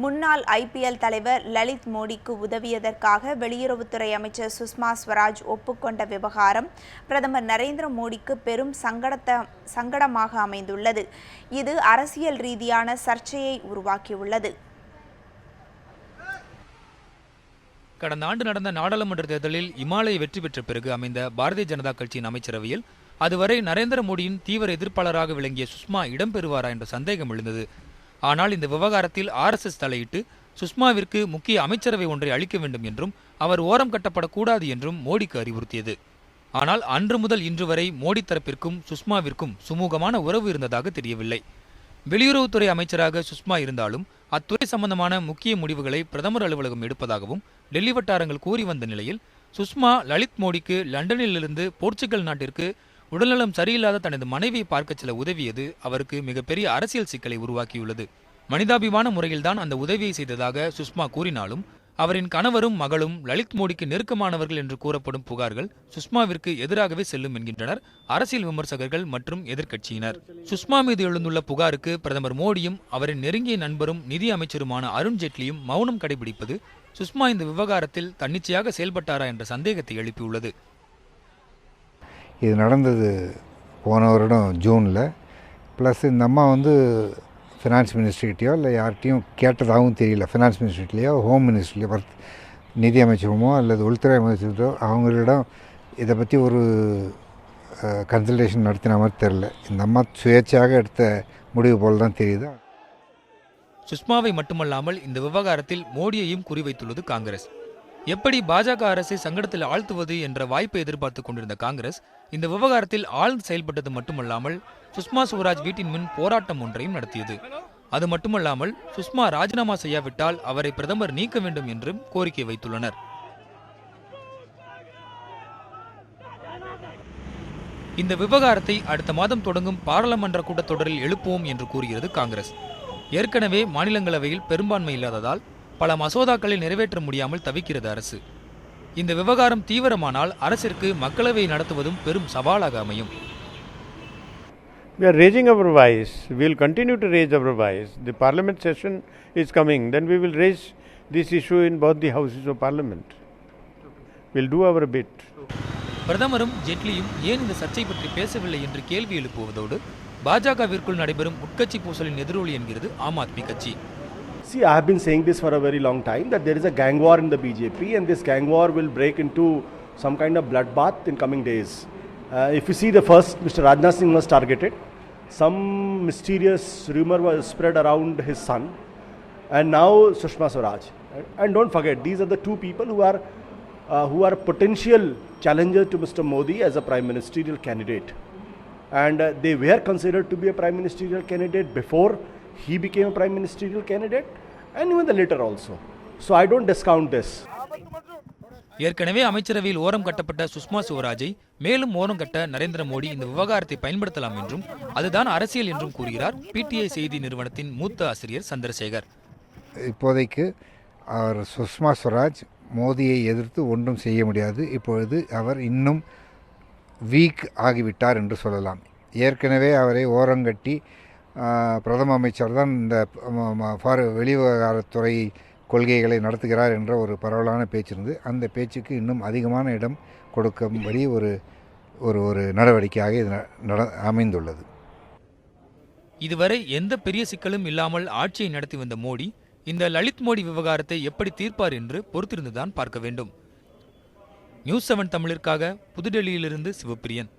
முன்னாள் ஐபிஎல் தலைவர் லலித் மோடிக்கு உதவியதற்காக வெளியுறவுத்துறை அமைச்சர் சுஷ்மா ஸ்வராஜ் ஒப்புக்கொண்ட விவகாரம் பிரதமர் நரேந்திர மோடிக்கு பெரும் சங்கடமாக அமைந்துள்ளது. இது அரசியல் ரீதியான சர்ச்சையை உருவாக்கியுள்ளது. கடந்த ஆண்டு நடந்த நாடாளுமன்ற தேர்தலில் இமாலய வெற்றி பெற்ற பிறகு அமைந்த பாரதிய ஜனதா கட்சியின் அமைச்சரவையில் அதுவரை நரேந்திர மோடியின் தீவிர எதிர்ப்பாளராக விளங்கிய சுஷ்மா இடம்பெறுவாரா என்ற சந்தேகம் எழுந்தது. ஆனால் இந்த விவகாரத்தில் RSS தலையிட்டு சுஷ்மாவிற்கு முக்கிய அமைச்சரவை ஒன்றை அளிக்க வேண்டும் என்றும் அவர் ஓரம் கட்டப்படக்கூடாது என்றும் மோடிக்கு அறிவுறுத்தியது. ஆனால் அன்று முதல் இன்று வரை மோடி தரப்பிற்கும் சுஷ்மாவிற்கும் சுமூகமான உறவு இருந்ததாக தெரியவில்லை. வெளியுறவுத்துறை அமைச்சராக சுஷ்மா இருந்தாலும் அத்துறை சம்பந்தமான முக்கிய முடிவுகளை பிரதமர் அலுவலகம் எடுப்பதாகவும் டெல்லி வட்டாரங்கள் கூறி வந்த நிலையில் சுஷ்மா லலித் மோடிக்கு லண்டனிலிருந்து போர்ச்சுகல் நாட்டிற்கு உடல்நலம் சரியில்லாத தனது மனைவியை பார்க்க செல்ல உதவியது அவருக்கு மிகப்பெரிய அரசியல் சிக்கலை உருவாக்கியுள்ளது. மனிதாபிமான முறையில்தான் அந்த உதவியை செய்ததாக சுஷ்மா கூறினாலும் அவரின் கணவரும் மகளும் லலித் மோடிக்கு நெருக்கமானவர்கள் என்று கூறப்படும் புகார்கள் சுஷ்மாவிற்கு எதிராகவே செல்லும் என்கின்றனர் அரசியல் விமர்சகர்கள் மற்றும் எதிர்க்கட்சியினர். சுஷ்மா மீது எழுந்துள்ள புகாருக்கு பிரதமர் மோடியும் அவரின் நெருங்கிய நண்பரும் நிதி அமைச்சருமான அருண் ஜேட்லியும் மௌனம் கடைபிடிப்பது சுஷ்மா இந்த விவகாரத்தில் தன்னிச்சையாக செயல்பட்டாரா என்ற சந்தேகத்தை எழுப்பியுள்ளது. இது நடந்தது போன வருடம் ஜூனில். ப்ளஸ் இந்த அம்மா ஃபினான்ஸ் மினிஸ்ட்ரிகிட்டையோ இல்லை யார்கிட்டையும் கேட்டதாகவும் தெரியல. ஃபினான்ஸ் மினிஸ்ட்ரிலேயோ ஹோம் மினிஸ்ட்ரிலையோ நிதி அமைச்சரமோ அல்லது உள்துறை அமைச்சரோ அவங்களிடம் இதை பற்றி ஒரு கன்சல்டேஷன் நடத்தின மாதிரி தெரில. இந்த அம்மா சுயேட்சையாக எடுத்த முடிவு போல் தான் தெரியுது. சுஷ்மாவை மட்டுமல்லாமல் இந்த விவகாரத்தில் மோடியையும் குறிவைத்துள்ளது காங்கிரஸ். எப்படி பாஜக அரசை சங்கடத்தில் ஆழ்த்துவது என்ற வாய்ப்பை எதிர்பார்த்து கொண்டிருந்த காங்கிரஸ் இந்த விவகாரத்தில் ஆழ்ந்து செயல்பட்டது மட்டுமல்லாமல் சுஷ்மா ஸ்வராஜ் வீட்டின் முன் போராட்டம் ஒன்றையும் நடத்தியது. அது மட்டுமல்லாமல் சுஷ்மா ராஜினாமா செய்யாவிட்டால் அவரை பிரதமர் நீக்க வேண்டும் என்றும் கோரிக்கை வைத்துள்ளனர். இந்த விவகாரத்தை அடுத்த மாதம் தொடங்கும் பாராளுமன்ற கூட்டத்தொடரில் எழுப்புவோம் என்று கூறுகிறது காங்கிரஸ். ஏற்கனவே மாநிலங்களவையில் பெரும்பான்மை இல்லாததால் பல மசோதாக்களை நிறைவேற்ற முடியாமல் தவிக்கிறது அரசு. இந்த விவகாரம் தீவிரமானால் அரசிற்கு மக்களவை நடத்துவதும் பெரும் சவாலாக அமையும். We are raising our voice. We will continue to raise our voice. The parliament session is coming. Then we will raise this issue in both the houses of parliament. We will do our bit. பிரதமரும் ஜெட்லியும் ஏன் இந்த சர்ச்சை பற்றி பேசவில்லை என்று கேள்வி எழுப்புவதோடு பாஜகவிற்குள் நடைபெறும் உட்கட்சி பூசலின் எதிரொலி என்கிறது ஆம் ஆத்மி கட்சி. See, I have been saying this for a very long time that there is a gang war in the BJP and this gang war will break into some kind of bloodbath in coming days. If you see the first, Mr. Rajnath Singh was targeted. Some mysterious rumor was spread around his son and now Sushma Swaraj. And don't forget, these are the two people who are potential challengers to Mr. Modi as a prime ministerial candidate. And they were considered to be a prime ministerial candidate before he became a prime ministerial candidate and even later also. So I don't discount this. ஏற்கனவே அமைச்சரவையில் ஓரம் கட்டப்பட்ட சுஷ்மா ஸ்வராஜை மேலும் ஓரம் கட்ட நரேந்திர மோடி இந்த விவகாரத்தை பயன்படுத்தலாம் என்றும் அதுதான் அரசியல் என்றும் கூறுகிறார் PTI செய்தி நிறுவனத்தின் மூத்த ஆசிரியர் சந்திரசேகர். இப்போதைக்கு அவர் சுஷ்மா ஸ்வராஜ் மோடியை எதிர்த்து ஒன்றும் செய்ய முடியாது. இப்பொழுது அவர் இன்னும் வீக் ஆகிவிட்டார் என்று சொல்லலாம். ஏற்கனவே அவரை ஓரங்கட்டி பிரதம அமைச்சர் தான் இந்த வெளிவிவகாரத்துறை கொள்கைகளை நடத்துகிறார் என்ற ஒரு பரவலான பேச்சு இருந்து அந்த பேச்சுக்கு இன்னும் அதிகமான இடம் கொடுக்கும்படி ஒரு ஒரு நடவடிக்கையாக இது அமைந்துள்ளது. இதுவரை எந்த பெரிய சிக்கலும் இல்லாமல் ஆட்சியை நடத்தி வந்த மோடி இந்த லலித் மோடி விவகாரத்தை எப்படி தீர்ப்பார் என்று பொறுத்திருந்துதான் பார்க்க வேண்டும். நியூஸ் 7 தமிழிற்காக புதுடெல்லியிலிருந்து சிவப்பிரியன்.